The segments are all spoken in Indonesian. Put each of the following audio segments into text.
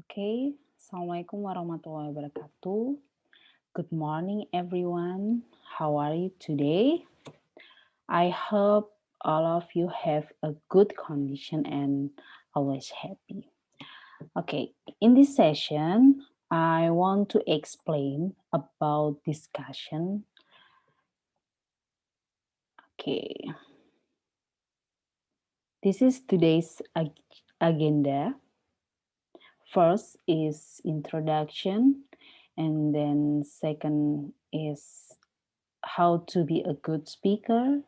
Okay, Assalamualaikum warahmatullahi wabarakatuh. Good morning, everyone. How are you today? I hope all of you have a good condition and always happy. Okay, in this session, I want to explain about discussion. Okay, this is today's agenda. First is introduction, and then second is how to be a good speaker.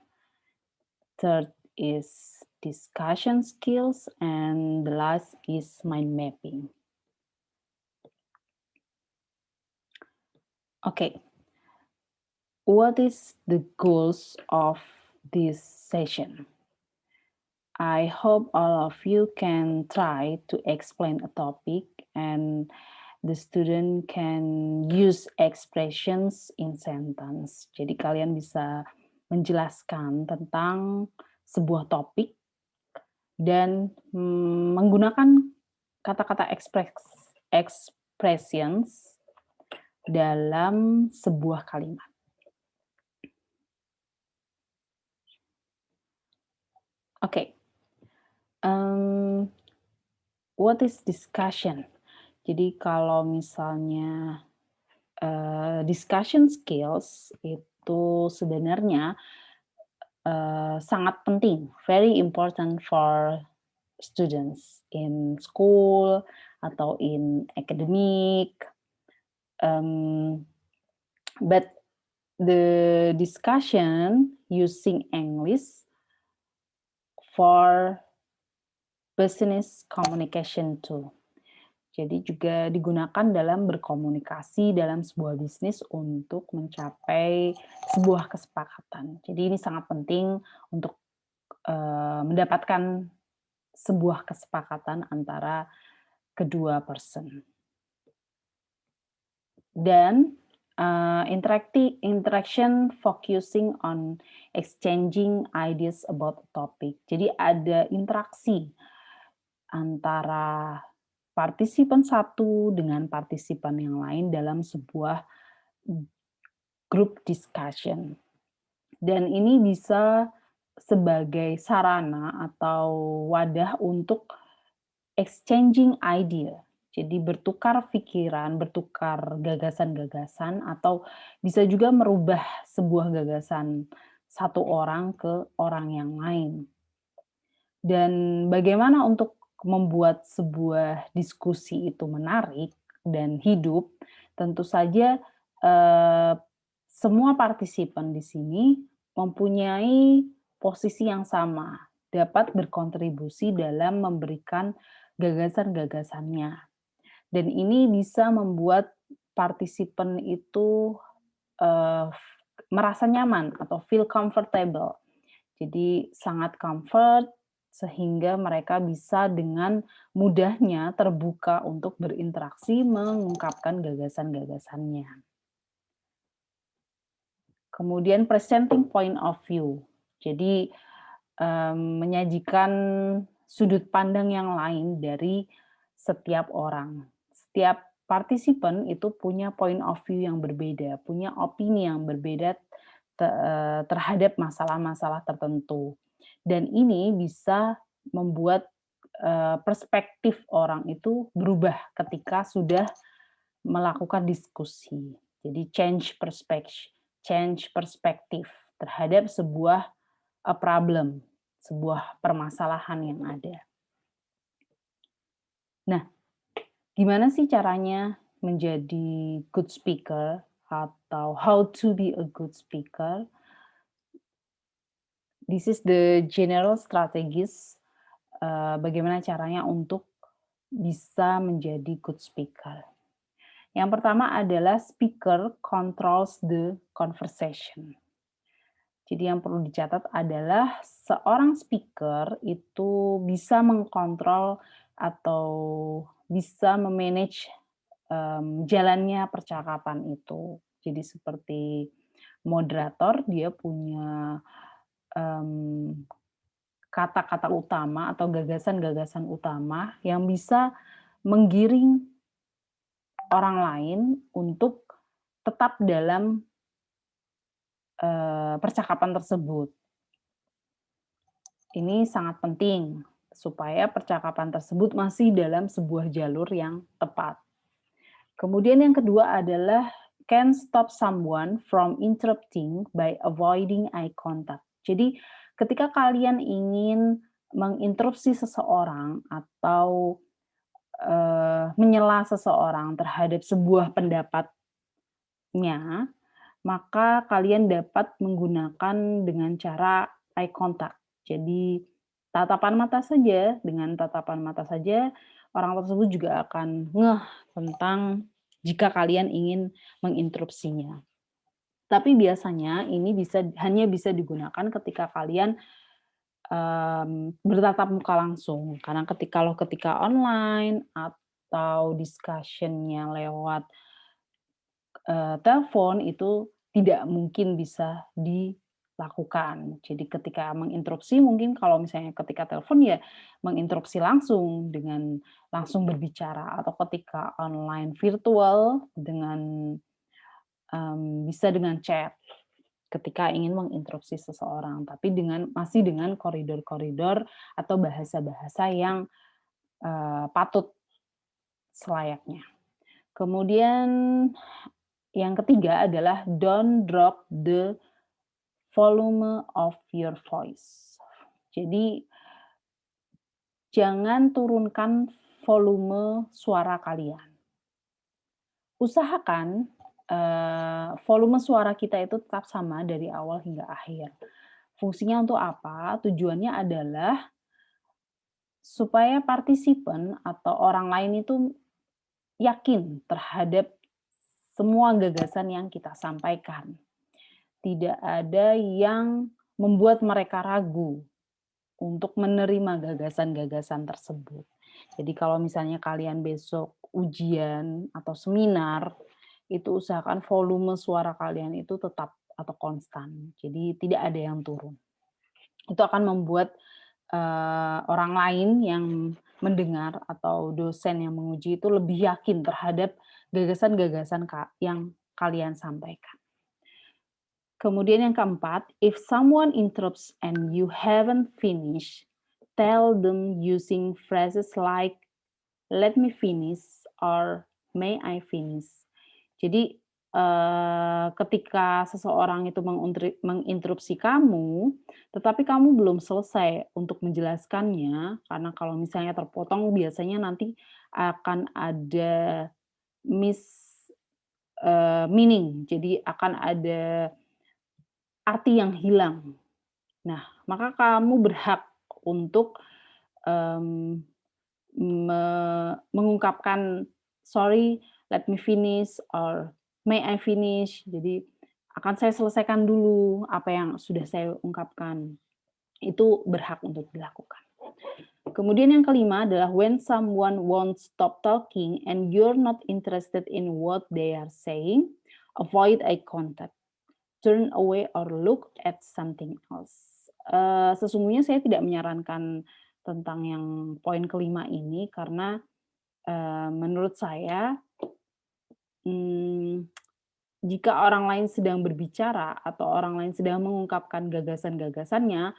Third is discussion skills, and the last is mind mapping. Okay, what is the goals of this session? I hope all of you can try to explain a topic and the student can use expressions in sentence. Jadi kalian bisa menjelaskan tentang sebuah topik dan menggunakan kata-kata expressions dalam sebuah kalimat. Oke, what is discussion? Jadi kalau misalnya discussion skills itu sebenarnya sangat penting, very important for students in school atau in academic. But the discussion using English for business communication too. Jadi juga digunakan dalam berkomunikasi dalam sebuah bisnis untuk mencapai sebuah kesepakatan. Jadi ini sangat penting untuk mendapatkan sebuah kesepakatan antara kedua person. Dan interaction focusing on exchanging ideas about a topic. Jadi ada interaksi antara partisipan satu dengan partisipan yang lain dalam sebuah group discussion. Dan ini bisa sebagai sarana atau wadah untuk exchanging idea. Jadi bertukar pikiran, bertukar gagasan-gagasan, atau bisa juga merubah sebuah gagasan satu orang ke orang yang lain. Dan bagaimana untuk membuat sebuah diskusi itu menarik dan hidup, tentu saja semua partisipan di sini mempunyai posisi yang sama, dapat berkontribusi dalam memberikan gagasan-gagasannya. Dan ini bisa membuat partisipan itu merasa nyaman atau feel comfortable. Jadi sangat comfort sehingga mereka bisa dengan mudahnya terbuka untuk berinteraksi mengungkapkan gagasan-gagasannya. Kemudian presenting point of view. Jadi menyajikan sudut pandang yang lain dari setiap orang. Setiap partisipan itu punya point of view yang berbeda, punya opini yang berbeda terhadap masalah-masalah tertentu. Dan ini bisa membuat perspektif orang itu berubah ketika sudah melakukan diskusi. Jadi change perspektif terhadap sebuah problem, sebuah permasalahan yang ada. Nah, gimana sih caranya menjadi good speaker atau how to be a good speaker? This is the general strategies, bagaimana caranya untuk bisa menjadi good speaker. Yang pertama adalah speaker controls the conversation. Jadi yang perlu dicatat adalah seorang speaker itu bisa mengkontrol atau bisa memanage jalannya percakapan itu. Jadi seperti moderator, dia punya kata-kata utama atau gagasan-gagasan utama yang bisa menggiring orang lain untuk tetap dalam percakapan tersebut. Ini sangat penting supaya percakapan tersebut masih dalam sebuah jalur yang tepat. Kemudian yang kedua adalah can stop someone from interrupting by avoiding eye contact. Jadi ketika kalian ingin menginterupsi seseorang atau menyela seseorang terhadap sebuah pendapatnya, maka kalian dapat menggunakan dengan cara eye contact. Jadi tatapan mata saja, dengan tatapan mata saja orang tersebut juga akan ngeh tentang jika kalian ingin menginterupsinya. Tapi biasanya ini hanya bisa digunakan ketika kalian bertatap muka langsung. Karena ketika online atau discussion-nya lewat telepon itu tidak mungkin bisa dilakukan. Jadi ketika menginterupsi mungkin kalau misalnya ketika telepon ya menginterupsi langsung dengan langsung berbicara, atau ketika online virtual bisa dengan chat ketika ingin menginterupsi seseorang, tapi masih dengan koridor-koridor atau bahasa-bahasa yang patut selayaknya. Kemudian yang ketiga adalah don't drop the volume of your voice. Jadi jangan turunkan volume suara kalian. Usahakan volume suara kita itu tetap sama dari awal hingga akhir. Fungsinya untuk apa? Tujuannya adalah supaya partisipan atau orang lain itu yakin terhadap semua gagasan yang kita sampaikan. Tidak ada yang membuat mereka ragu untuk menerima gagasan-gagasan tersebut. Jadi kalau misalnya kalian besok ujian atau seminar, itu usahakan volume suara kalian itu tetap atau konstan. Jadi tidak ada yang turun. Itu akan membuat orang lain yang mendengar atau dosen yang menguji itu lebih yakin terhadap gagasan-gagasan yang kalian sampaikan. Kemudian yang keempat, if someone interrupts and you haven't finished, tell them using phrases like let me finish or may I finish. Jadi ketika seseorang itu menginterupsi kamu, tetapi kamu belum selesai untuk menjelaskannya, karena kalau misalnya terpotong biasanya nanti akan ada meaning, jadi akan ada arti yang hilang. Nah, maka kamu berhak untuk mengungkapkan sorry, let me finish or may I finish. Jadi akan saya selesaikan dulu apa yang sudah saya ungkapkan. Itu berhak untuk dilakukan. Kemudian yang kelima adalah when someone won't stop talking and you're not interested in what they are saying, avoid eye contact. Turn away or look at something else. Sesungguhnya saya tidak menyarankan tentang yang poin kelima ini karena menurut saya jika orang lain sedang berbicara atau orang lain sedang mengungkapkan gagasan-gagasannya,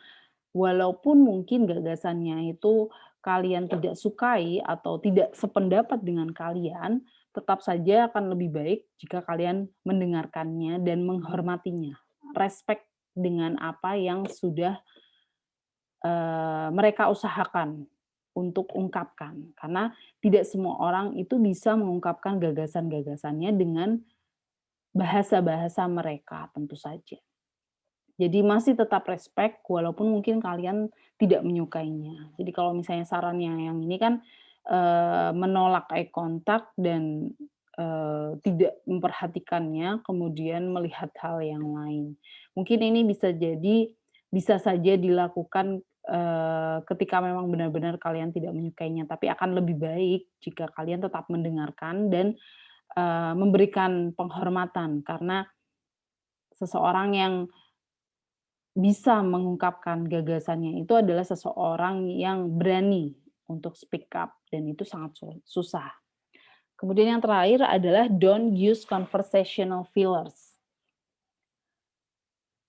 walaupun mungkin gagasannya itu kalian tidak sukai atau tidak sependapat dengan kalian, tetap saja akan lebih baik jika kalian mendengarkannya dan menghormatinya. Respect dengan apa yang sudah mereka usahakan untuk ungkapkan. Karena tidak semua orang itu bisa mengungkapkan gagasan-gagasannya dengan bahasa-bahasa mereka tentu saja. Jadi masih tetap respect walaupun mungkin kalian tidak menyukainya. Jadi kalau misalnya sarannya yang ini kan menolak eye contact dan tidak memperhatikannya, kemudian melihat hal yang lain. Mungkin ini bisa saja dilakukan ketika memang benar-benar kalian tidak menyukainya, tapi akan lebih baik jika kalian tetap mendengarkan dan memberikan penghormatan karena seseorang yang bisa mengungkapkan gagasannya itu adalah seseorang yang berani untuk speak up dan itu sangat susah. Kemudian yang terakhir adalah don't use conversational fillers.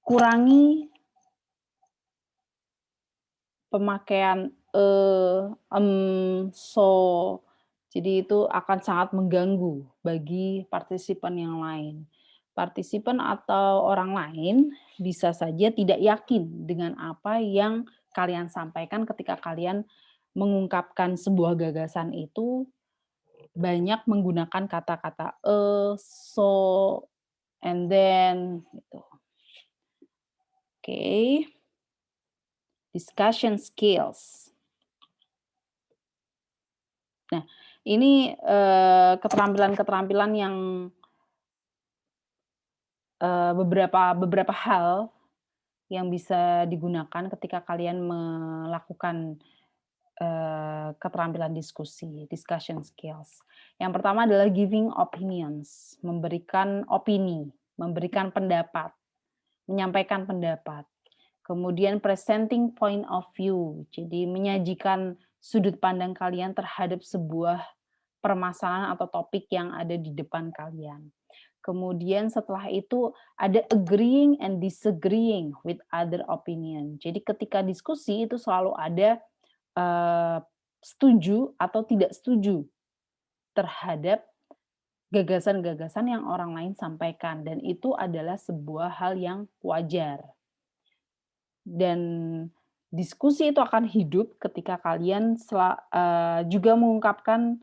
Kurangi pemakaian so. Jadi itu akan sangat mengganggu bagi partisipan yang lain. Partisipan atau orang lain bisa saja tidak yakin dengan apa yang kalian sampaikan ketika kalian mengungkapkan sebuah gagasan itu banyak menggunakan kata-kata so, and then gitu. Oke. Discussion skills. Nah, ini keterampilan-keterampilan yang beberapa hal yang bisa digunakan ketika kalian melakukan keterampilan diskusi, discussion skills. Yang pertama adalah giving opinions, memberikan opini, memberikan pendapat, menyampaikan pendapat. Kemudian presenting point of view, jadi menyajikan sudut pandang kalian terhadap sebuah permasalahan atau topik yang ada di depan kalian. Kemudian setelah itu ada agreeing and disagreeing with other opinion. Jadi ketika diskusi itu selalu ada setuju atau tidak setuju terhadap gagasan-gagasan yang orang lain sampaikan, dan itu adalah sebuah hal yang wajar. Dan diskusi itu akan hidup ketika kalian juga mengungkapkan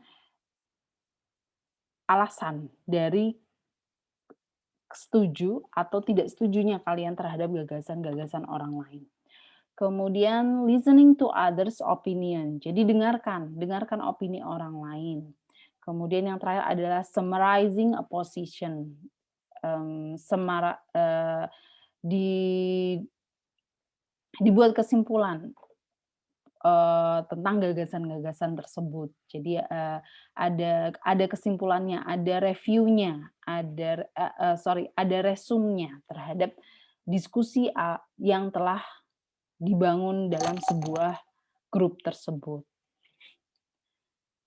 alasan dari setuju atau tidak setujunya kalian terhadap gagasan-gagasan orang lain. Kemudian listening to others' opinion. Jadi dengarkan opini orang lain. Kemudian yang terakhir adalah summarizing a position. Dibuat kesimpulan tentang gagasan-gagasan tersebut. Jadi ada kesimpulannya, ada reviewnya, ada resumnya terhadap diskusi yang telah dibangun dalam sebuah grup tersebut.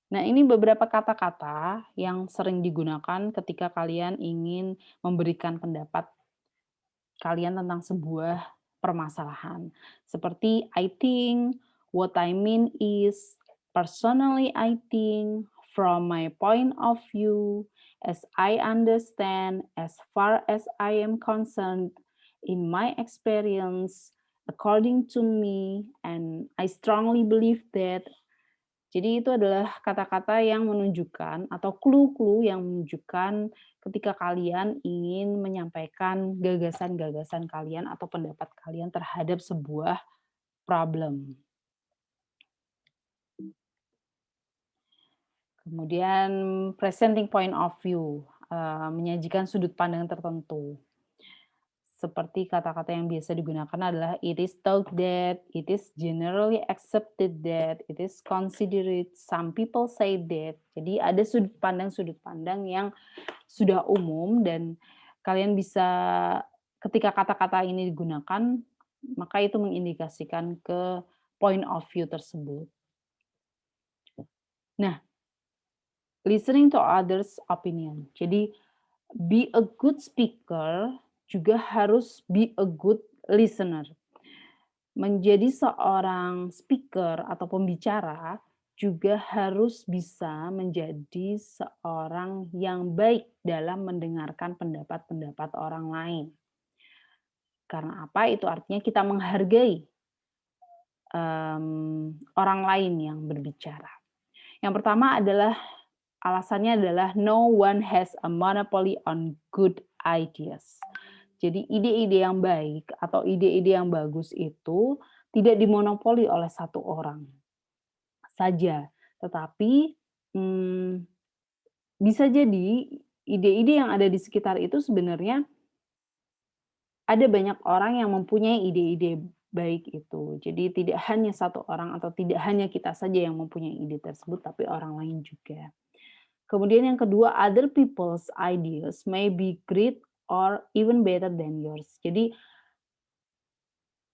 Nah, ini beberapa kata-kata yang sering digunakan ketika kalian ingin memberikan pendapat kalian tentang sebuah permasalahan. Seperti I think, what I mean is, personally I think, from my point of view, as I understand, as far as I am concerned, in my experience, according to me, and I strongly believe that. Jadi itu adalah kata-kata yang menunjukkan atau clue-clue yang menunjukkan ketika kalian ingin menyampaikan gagasan-gagasan kalian atau pendapat kalian terhadap sebuah problem. Kemudian presenting point of view, menyajikan sudut pandang tertentu. Seperti kata-kata yang biasa digunakan adalah it is thought that, it is generally accepted that, it is considered, some people say that. Jadi ada sudut pandang yang sudah umum dan kalian bisa ketika kata-kata ini digunakan, maka itu mengindikasikan ke point of view tersebut. Nah, listening to others' opinion. Jadi be a good speaker juga harus be a good listener. Menjadi seorang speaker atau pembicara juga harus bisa menjadi seorang yang baik dalam mendengarkan pendapat-pendapat orang lain. Karena apa? Itu artinya kita menghargai orang lain yang berbicara. Yang pertama adalah alasannya adalah no one has a monopoly on good ideas. Jadi ide-ide yang baik atau ide-ide yang bagus itu tidak dimonopoli oleh satu orang saja, tetapi bisa jadi ide-ide yang ada di sekitar itu sebenarnya ada banyak orang yang mempunyai ide-ide baik itu. Jadi tidak hanya satu orang atau tidak hanya kita saja yang mempunyai ide tersebut, tapi orang lain juga. Kemudian yang kedua, other people's ideas may be great or even better than yours. Jadi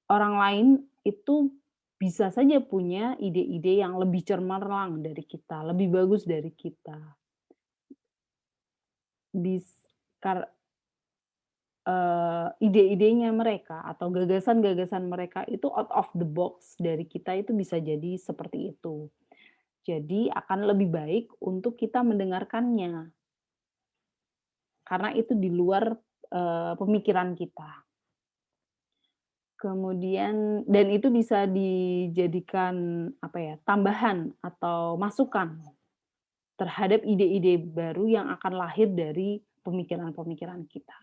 orang lain itu bisa saja punya ide-ide yang lebih cemerlang dari kita, lebih bagus dari kita. ide-idenya mereka atau gagasan-gagasan mereka itu out of the box dari kita itu bisa jadi seperti itu. Jadi akan lebih baik untuk kita mendengarkannya, karena itu di luar, pemikiran kita. Kemudian dan itu bisa dijadikan, apa ya, tambahan atau masukan terhadap ide-ide baru yang akan lahir dari pemikiran-pemikiran kita.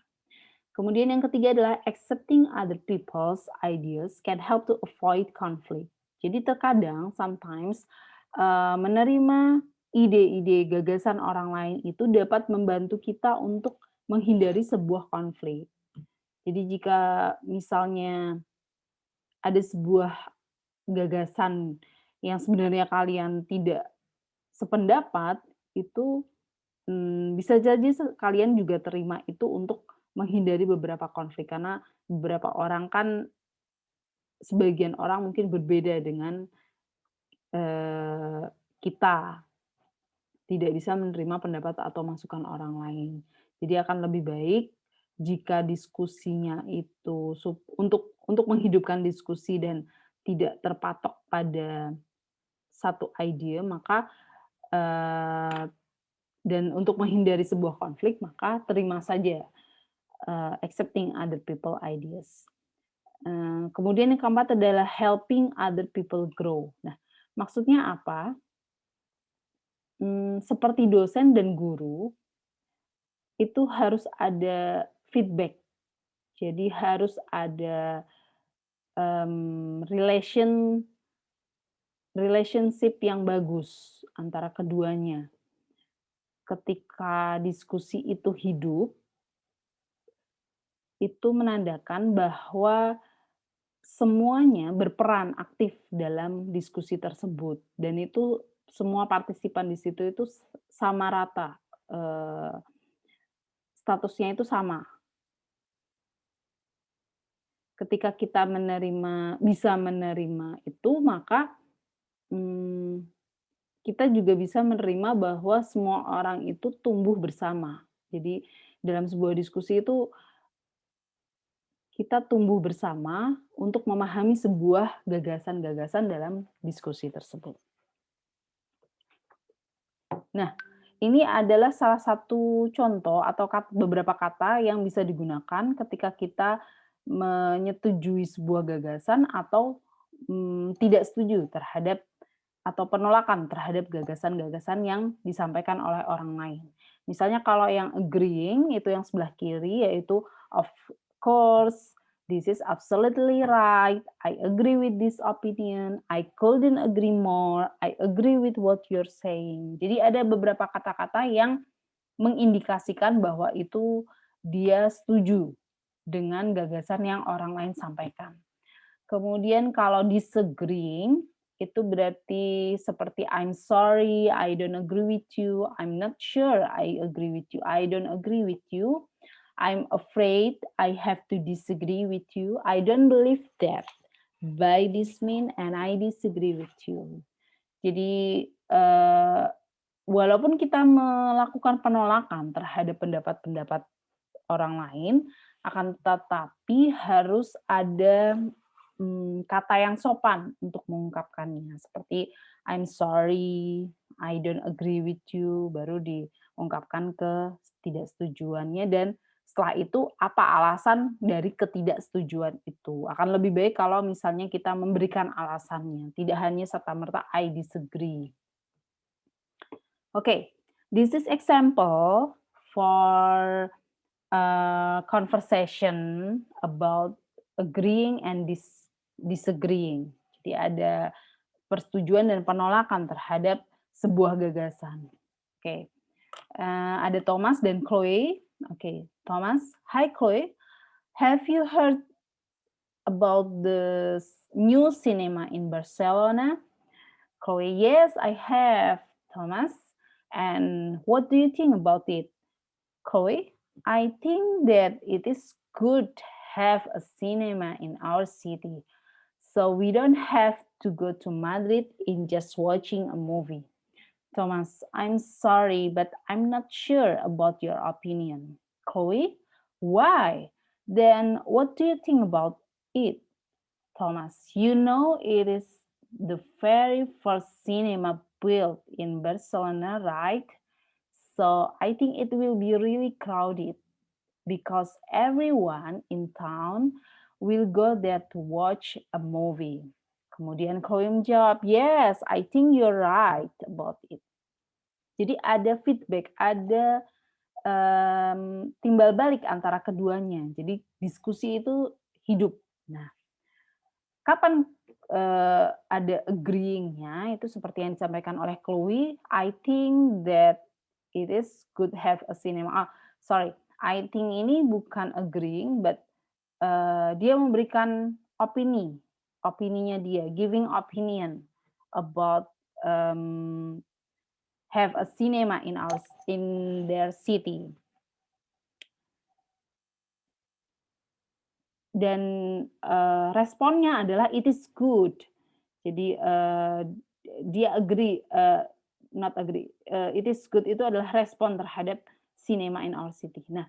Kemudian yang ketiga adalah accepting other people's ideas can help to avoid conflict. Jadi terkadang sometimes, menerima ide-ide gagasan orang lain itu dapat membantu kita untuk menghindari sebuah konflik. Jadi jika misalnya ada sebuah gagasan yang sebenarnya kalian tidak sependapat, itu, bisa jadi kalian juga terima itu untuk menghindari beberapa konflik, karena beberapa orang kan sebagian orang mungkin berbeda dengan, kita, tidak bisa menerima pendapat atau masukan orang lain. Jadi akan lebih baik jika diskusinya itu untuk menghidupkan diskusi dan tidak terpatok pada satu ide, maka, eee, dan untuk menghindari sebuah konflik, maka terima saja, accepting other people ideas. Kemudian yang keempat adalah helping other people grow. Nah, maksudnya apa? Seperti dosen dan guru, itu harus ada feedback. Jadi harus ada, relationship yang bagus antara keduanya. Ketika diskusi itu hidup, itu menandakan bahwa semuanya berperan aktif dalam diskusi tersebut dan itu semua partisipan di situ itu sama rata, statusnya itu sama. Ketika kita bisa menerima itu, maka, mmm, kita juga bisa menerima bahwa semua orang itu tumbuh bersama. Jadi dalam sebuah diskusi itu kita tumbuh bersama untuk memahami sebuah gagasan-gagasan dalam diskusi tersebut. Nah, ini adalah salah satu contoh atau beberapa kata yang bisa digunakan ketika kita menyetujui sebuah gagasan atau, tidak setuju terhadap atau penolakan terhadap gagasan-gagasan yang disampaikan oleh orang lain. Misalnya kalau yang agreeing itu yang sebelah kiri yaitu of course, this is absolutely right, I agree with this opinion, I couldn't agree more, I agree with what you're saying. Jadi ada beberapa kata-kata yang mengindikasikan bahwa itu dia setuju dengan gagasan yang orang lain sampaikan. Kemudian kalau disagreeing, itu berarti seperti I'm sorry, I don't agree with you, I'm not sure I agree with you, I don't agree with you, I'm afraid I have to disagree with you, I don't believe that, by this mean and I disagree with you. Jadi, walaupun kita melakukan penolakan terhadap pendapat-pendapat orang lain, akan tetapi harus ada, kata yang sopan untuk mengungkapkannya, seperti "I'm sorry, I don't agree with you," baru diungkapkan ketidaksetujuannya dan setelah itu apa alasan dari ketidaksetujuan itu. Akan lebih baik kalau misalnya kita memberikan alasannya, tidak hanya serta-merta "I disagree." Okay, this is example for conversation about agreeing and disagreeing. Jadi ada persetujuan dan penolakan terhadap sebuah gagasan. Oke, ada Thomas dan Chloe. Oke, Thomas. Hi Chloe, have you heard about the new cinema in Barcelona? Chloe, yes, I have, Thomas. And what do you think about it? Chloe, I think that it is good to have a cinema in our city, so we don't have to go to Madrid in just watching a movie. Thomas, I'm sorry, but I'm not sure about your opinion. Chloe, why? Then what do you think about it? Thomas, you know it is the very first cinema built in Barcelona, right? So I think it will be really crowded because everyone in town will go there to watch a movie. Kemudian Chloe menjawab, yes, I think you're right about it. Jadi ada feedback, ada timbal balik antara keduanya. Jadi diskusi itu hidup. Nah, kapan ada agreeing-nya itu seperti yang disampaikan oleh Chloe, I think that it is good have a cinema. Sorry, I think ini bukan agreeing, but dia memberikan opininya dia, giving opinion about have a cinema in their city. Dan responnya adalah it is good. Jadi dia agree, not agree, it is good itu adalah respon terhadap cinema in our city. Nah,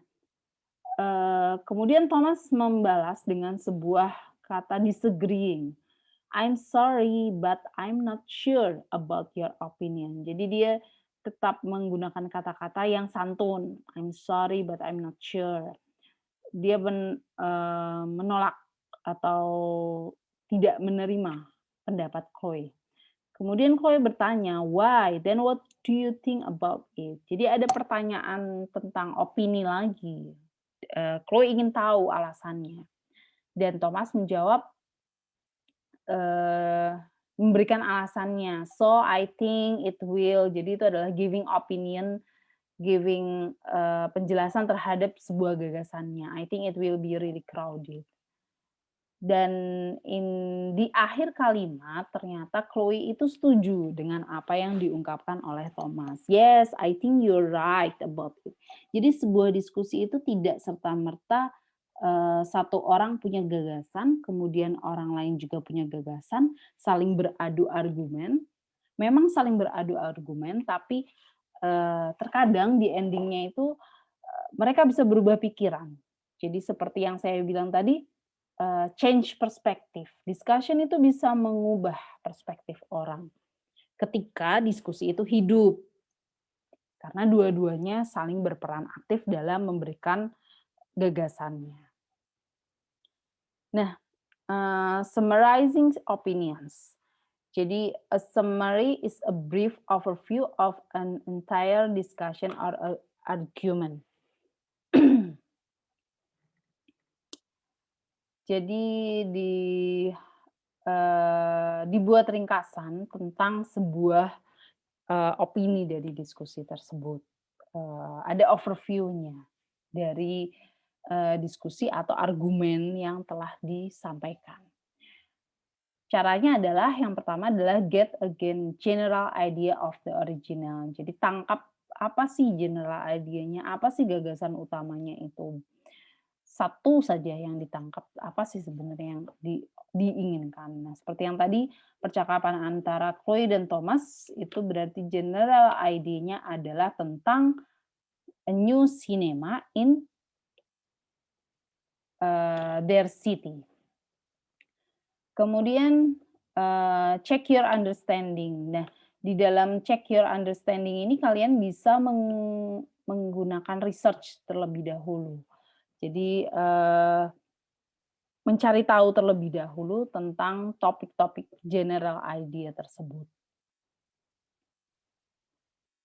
kemudian Thomas membalas dengan sebuah kata disagreeing. I'm sorry, but I'm not sure about your opinion. Jadi dia tetap menggunakan kata-kata yang santun. I'm sorry, but I'm not sure. Dia menolak atau tidak menerima pendapat Chloe. Kemudian Chloe bertanya, why? Then what do you think about it? Jadi ada pertanyaan tentang opini lagi. Chloe ingin tahu alasannya. Dan Thomas menjawab, memberikan alasannya. So I think it will. Jadi itu adalah giving opinion, giving penjelasan terhadap sebuah gagasannya. I think it will be really crowded. Dan di akhir kalimat ternyata Chloe itu setuju dengan apa yang diungkapkan oleh Thomas. Yes, I think you're right about it. Jadi sebuah diskusi itu tidak serta-merta satu orang punya gagasan, kemudian orang lain juga punya gagasan, saling beradu argumen. Memang saling beradu argumen, tapi terkadang di endingnya itu mereka bisa berubah pikiran. Jadi seperti yang saya bilang tadi, change perspektif. Discussion itu bisa mengubah perspektif orang ketika diskusi itu hidup. Karena dua-duanya saling berperan aktif dalam memberikan gagasannya. Nah, summarizing opinions. Jadi, a summary is a brief overview of an entire discussion or argument. Jadi dibuat ringkasan tentang sebuah opini dari diskusi tersebut. Ada overview-nya dari diskusi atau argumen yang telah disampaikan. Caranya adalah yang pertama adalah get again general idea of the original. Jadi tangkap apa sih general idea-nya, apa sih gagasan utamanya itu. Satu saja yang ditangkap, apa sih sebenarnya yang diinginkan. Nah, seperti yang tadi percakapan antara Chloe dan Thomas itu berarti general idea-nya adalah tentang a new cinema in their city. Kemudian check your understanding. Nah, di dalam check your understanding ini kalian bisa menggunakan research terlebih dahulu. Jadi mencari tahu terlebih dahulu tentang topik-topik general idea tersebut.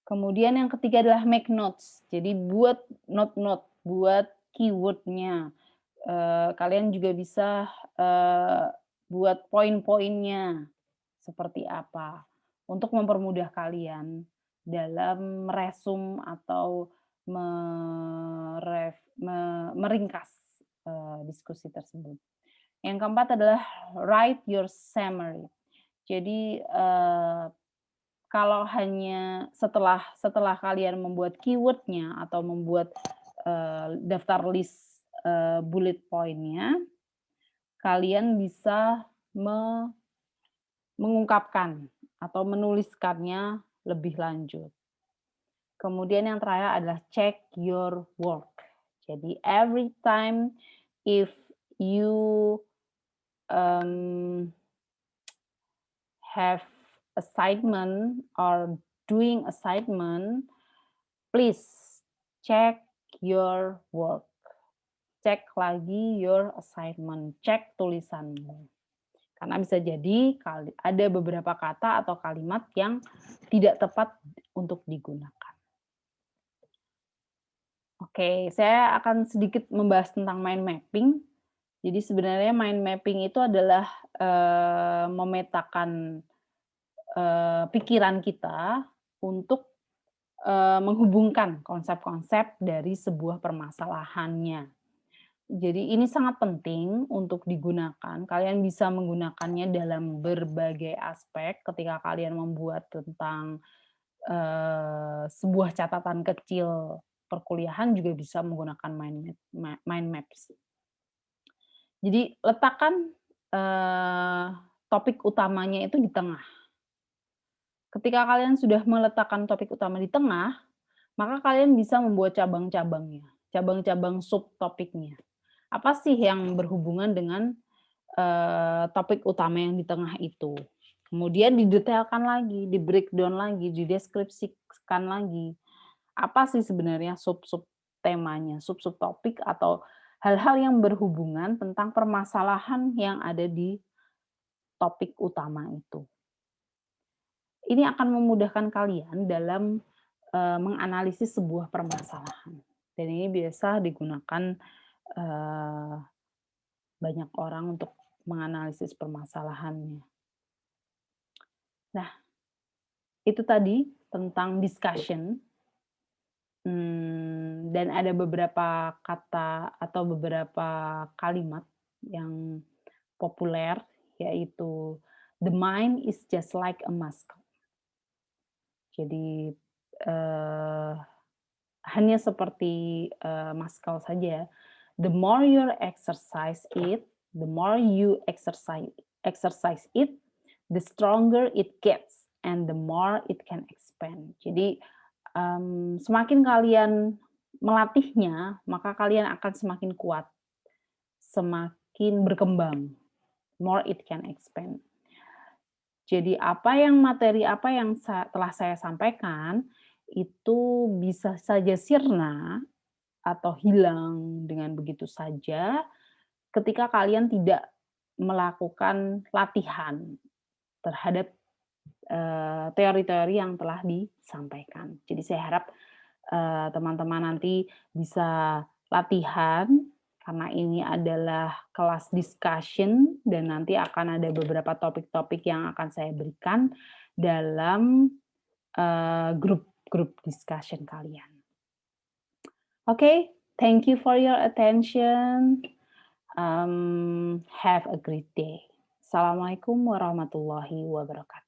Kemudian yang ketiga adalah make notes. Jadi buat note-note, buat keyword-nya. Kalian juga bisa buat poin-poinnya seperti apa untuk mempermudah kalian dalam meresum atau meringkas diskusi tersebut. Yang keempat adalah write your summary. Jadi kalau hanya setelah kalian membuat keyword-nya atau membuat daftar list bullet point-nya, kalian bisa mengungkapkan atau menuliskannya lebih lanjut. Kemudian yang terakhir adalah check your work. Jadi every time if you have assignment or doing assignment, please check your work. Cek lagi your assignment, cek tulisanmu. Karena bisa jadi ada beberapa kata atau kalimat yang tidak tepat untuk digunakan. Oke, saya akan sedikit membahas tentang mind mapping. Jadi sebenarnya mind mapping itu adalah memetakan pikiran kita untuk menghubungkan konsep-konsep dari sebuah permasalahannya. Jadi ini sangat penting untuk digunakan. Kalian bisa menggunakannya dalam berbagai aspek ketika kalian membuat tentang sebuah catatan kecil perkuliahan juga bisa menggunakan mind maps. Jadi letakkan topik utamanya itu di tengah. Ketika kalian sudah meletakkan topik utama di tengah, maka kalian bisa membuat cabang-cabangnya, cabang-cabang subtopiknya. Apa sih yang berhubungan dengan topik utama yang di tengah itu? Kemudian didetailkan lagi, di-breakdown lagi, dideskripsikan lagi. Apa sih sebenarnya sub-sub temanya, sub-sub topik atau hal-hal yang berhubungan tentang permasalahan yang ada di topik utama itu. Ini akan memudahkan kalian dalam menganalisis sebuah permasalahan. Dan ini biasa digunakan banyak orang untuk menganalisis permasalahannya. Nah, itu tadi tentang discussion. Dan ada beberapa kata atau beberapa kalimat yang populer, yaitu the mind is just like a muscle. Jadi hanya seperti muscle saja. The more you exercise it, the more you exercise it, the stronger it gets and the more it can expand. Jadi semakin kalian melatihnya, maka kalian akan semakin kuat, semakin berkembang. More it can expand. Jadi materi apa yang telah saya sampaikan itu bisa saja sirna atau hilang dengan begitu saja ketika kalian tidak melakukan latihan terhadap teori-teori yang telah disampaikan. Jadi saya harap teman-teman nanti bisa latihan karena ini adalah kelas discussion dan nanti akan ada beberapa topik-topik yang akan saya berikan dalam grup discussion kalian. Okay, thank you for your attention. Have a great day. Assalamualaikum warahmatullahi wabarakatuh.